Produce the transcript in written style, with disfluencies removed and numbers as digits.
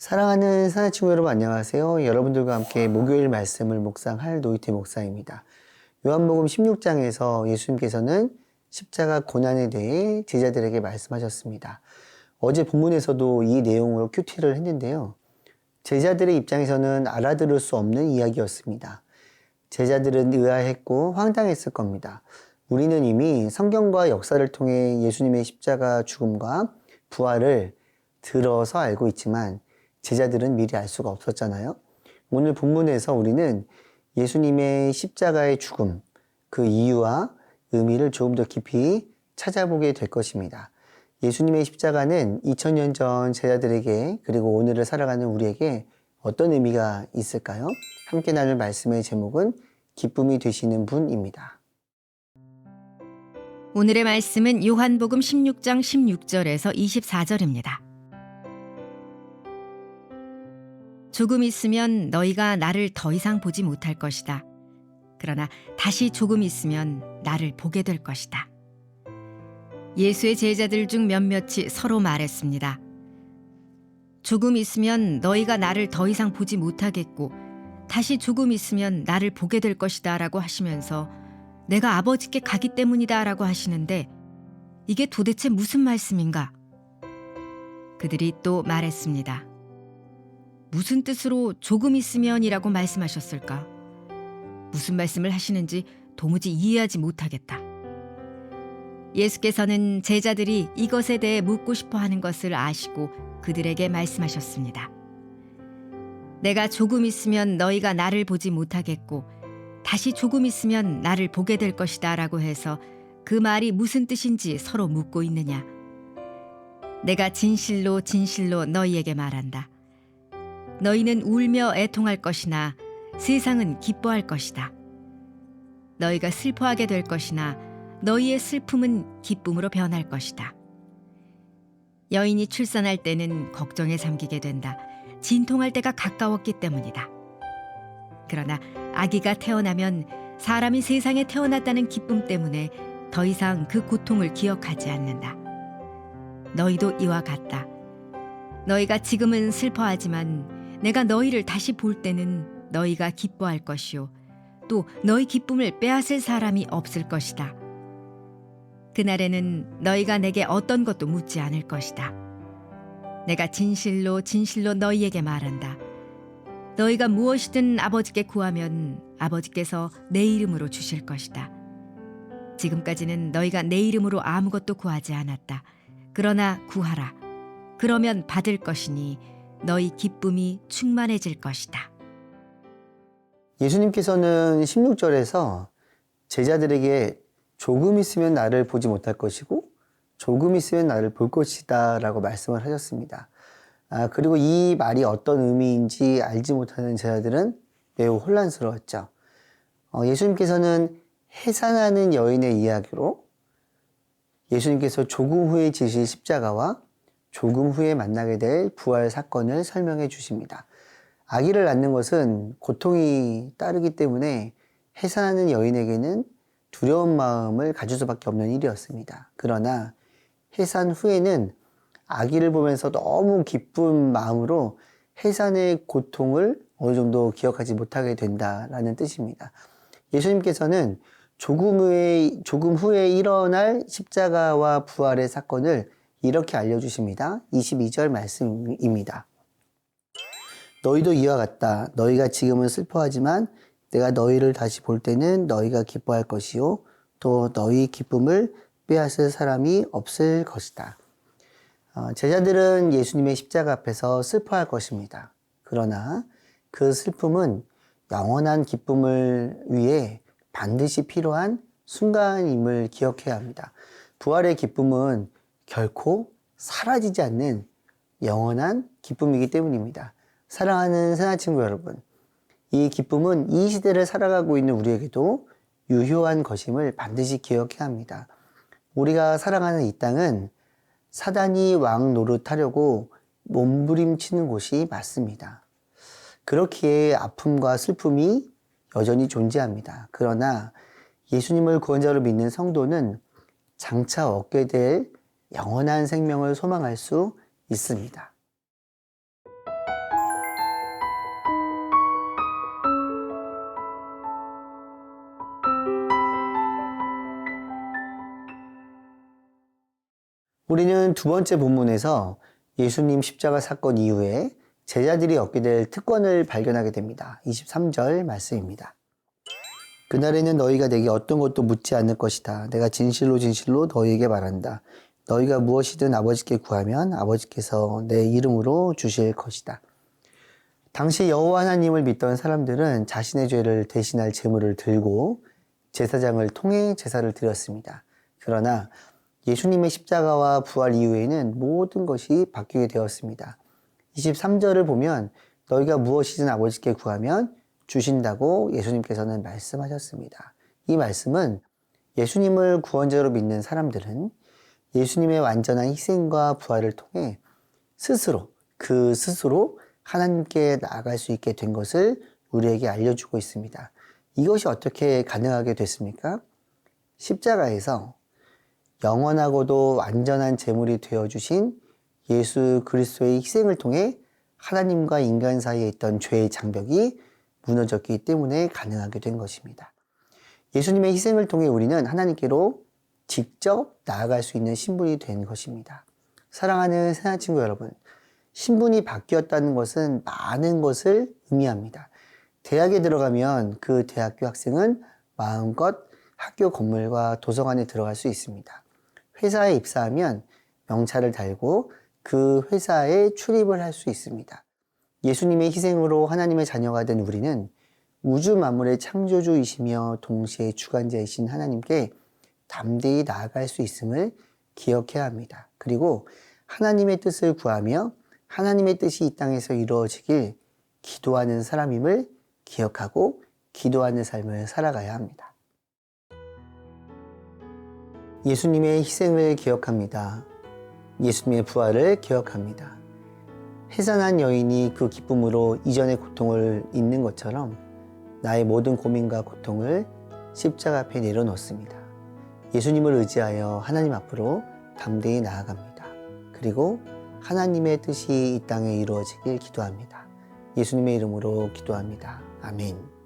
사랑하는 사내 친구 여러분 안녕하세요. 여러분들과 함께 목요일 말씀을 묵상할 노이트 목사입니다. 요한복음 16장에서 예수님께서는 십자가 고난에 대해 제자들에게 말씀하셨습니다. 어제 본문에서도 이 내용으로 큐티를 했는데요. 제자들의 입장에서는 알아들을 수 없는 이야기였습니다. 제자들은 의아했고 황당했을 겁니다. 우리는 이미 성경과 역사를 통해 예수님의 십자가 죽음과 부활을 들어서 알고 있지만 제자들은 미리 알 수가 없었잖아요. 오늘 본문에서 우리는 예수님의 십자가의 죽음, 그 이유와 의미를 조금 더 깊이 찾아보게 될 것입니다. 예수님의 십자가는 2000년 전 제자들에게 그리고 오늘을 살아가는 우리에게 어떤 의미가 있을까요? 함께 나눌 말씀의 제목은 기쁨이 되시는 분입니다. 오늘의 말씀은 요한복음 16장 16절에서 24절입니다. 조금 있으면 너희가 나를 더 이상 보지 못할 것이다. 그러나 다시 조금 있으면 나를 보게 될 것이다. 예수의 제자들 중 몇몇이 서로 말했습니다. 조금 있으면 너희가 나를 더 이상 보지 못하겠고 다시 조금 있으면 나를 보게 될 것이다 라고 하시면서 내가 아버지께 가기 때문이다 라고 하시는데 이게 도대체 무슨 말씀인가? 그들이 또 말했습니다. 무슨 뜻으로 조금 있으면이라고 말씀하셨을까? 무슨 말씀을 하시는지 도무지 이해하지 못하겠다. 예수께서는 제자들이 이것에 대해 묻고 싶어 하는 것을 아시고 그들에게 말씀하셨습니다. 내가 조금 있으면 너희가 나를 보지 못하겠고 다시 조금 있으면 나를 보게 될 것이다 라고 해서 그 말이 무슨 뜻인지 서로 묻고 있느냐? 내가 진실로 진실로 너희에게 말한다. 너희는 울며 애통할 것이나 세상은 기뻐할 것이다. 너희가 슬퍼하게 될 것이나 너희의 슬픔은 기쁨으로 변할 것이다. 여인이 출산할 때는 걱정에 잠기게 된다. 진통할 때가 가까웠기 때문이다. 그러나 아기가 태어나면 사람이 세상에 태어났다는 기쁨 때문에 더 이상 그 고통을 기억하지 않는다. 너희도 이와 같다. 너희가 지금은 슬퍼하지만 내가 너희를 다시 볼 때는 너희가 기뻐할 것이요 또 너희 기쁨을 빼앗을 사람이 없을 것이다. 그날에는 너희가 내게 어떤 것도 묻지 않을 것이다. 내가 진실로 진실로 너희에게 말한다. 너희가 무엇이든 아버지께 구하면 아버지께서 내 이름으로 주실 것이다. 지금까지는 너희가 내 이름으로 아무것도 구하지 않았다. 그러나 구하라. 그러면 받을 것이니 너희 기쁨이 충만해질 것이다. 예수님께서는 16절에서 제자들에게 조금 있으면 나를 보지 못할 것이고 조금 있으면 나를 볼 것이다 라고 말씀을 하셨습니다. 그리고 이 말이 어떤 의미인지 알지 못하는 제자들은 매우 혼란스러웠죠. 예수님께서는 해산하는 여인의 이야기로 예수님께서 조금 후에 지실 십자가와 조금 후에 만나게 될 부활 사건을 설명해 주십니다. 아기를 낳는 것은 고통이 따르기 때문에 해산하는 여인에게는 두려운 마음을 가질 수밖에 없는 일이었습니다. 그러나 해산 후에는 아기를 보면서 너무 기쁜 마음으로 해산의 고통을 어느 정도 기억하지 못하게 된다라는 뜻입니다. 예수님께서는 조금 후에 일어날 십자가와 부활의 사건을 이렇게 알려주십니다. 22절 말씀입니다. 너희도 이와 같다. 너희가 지금은 슬퍼하지만 내가 너희를 다시 볼 때는 너희가 기뻐할 것이요 또 너희 기쁨을 빼앗을 사람이 없을 것이다. 제자들은 예수님의 십자가 앞에서 슬퍼할 것입니다. 그러나 그 슬픔은 영원한 기쁨을 위해 반드시 필요한 순간임을 기억해야 합니다. 부활의 기쁨은 결코 사라지지 않는 영원한 기쁨이기 때문입니다. 사랑하는 사내 친구 여러분, 이 기쁨은 이 시대를 살아가고 있는 우리에게도 유효한 것임을 반드시 기억해야 합니다. 우리가 살아가는 이 땅은 사단이 왕 노릇하려고 몸부림치는 곳이 맞습니다. 그렇기에 아픔과 슬픔이 여전히 존재합니다. 그러나 예수님을 구원자로 믿는 성도는 장차 얻게 될 영원한 생명을 소망할 수 있습니다. 우리는 두 번째 본문에서 예수님 십자가 사건 이후에 제자들이 얻게 될 특권을 발견하게 됩니다. 23절 말씀입니다. 그날에는 너희가 내게 어떤 것도 묻지 않을 것이다. 내가 진실로 진실로 너희에게 말한다. 너희가 무엇이든 아버지께 구하면 아버지께서 내 이름으로 주실 것이다. 당시 여호와 하나님을 믿던 사람들은 자신의 죄를 대신할 제물을 들고 제사장을 통해 제사를 드렸습니다. 그러나 예수님의 십자가와 부활 이후에는 모든 것이 바뀌게 되었습니다. 23절을 보면 너희가 무엇이든 아버지께 구하면 주신다고 예수님께서는 말씀하셨습니다. 이 말씀은 예수님을 구원자로 믿는 사람들은 예수님의 완전한 희생과 부활을 통해 스스로 하나님께 나아갈 수 있게 된 것을 우리에게 알려주고 있습니다. 이것이 어떻게 가능하게 됐습니까? 십자가에서 영원하고도 완전한 제물이 되어주신 예수 그리스도의 희생을 통해 하나님과 인간 사이에 있던 죄의 장벽이 무너졌기 때문에 가능하게 된 것입니다. 예수님의 희생을 통해 우리는 하나님께로 직접 나아갈 수 있는 신분이 된 것입니다. 사랑하는 새날 친구 여러분, 신분이 바뀌었다는 것은 많은 것을 의미합니다. 대학에 들어가면 그 대학교 학생은 마음껏 학교 건물과 도서관에 들어갈 수 있습니다. 회사에 입사하면 명찰을 달고 그 회사에 출입을 할 수 있습니다. 예수님의 희생으로 하나님의 자녀가 된 우리는 우주 만물의 창조주이시며 동시에 주관자이신 하나님께 담대히 나아갈 수 있음을 기억해야 합니다. 그리고 하나님의 뜻을 구하며 하나님의 뜻이 이 땅에서 이루어지길 기도하는 사람임을 기억하고 기도하는 삶을 살아가야 합니다. 예수님의 희생을 기억합니다. 예수님의 부활을 기억합니다. 해산한 여인이 그 기쁨으로 이전의 고통을 잊는 것처럼 나의 모든 고민과 고통을 십자가 앞에 내려놓습니다. 예수님을 의지하여 하나님 앞으로 담대히 나아갑니다. 그리고 하나님의 뜻이 이 땅에 이루어지길 기도합니다. 예수님의 이름으로 기도합니다. 아멘.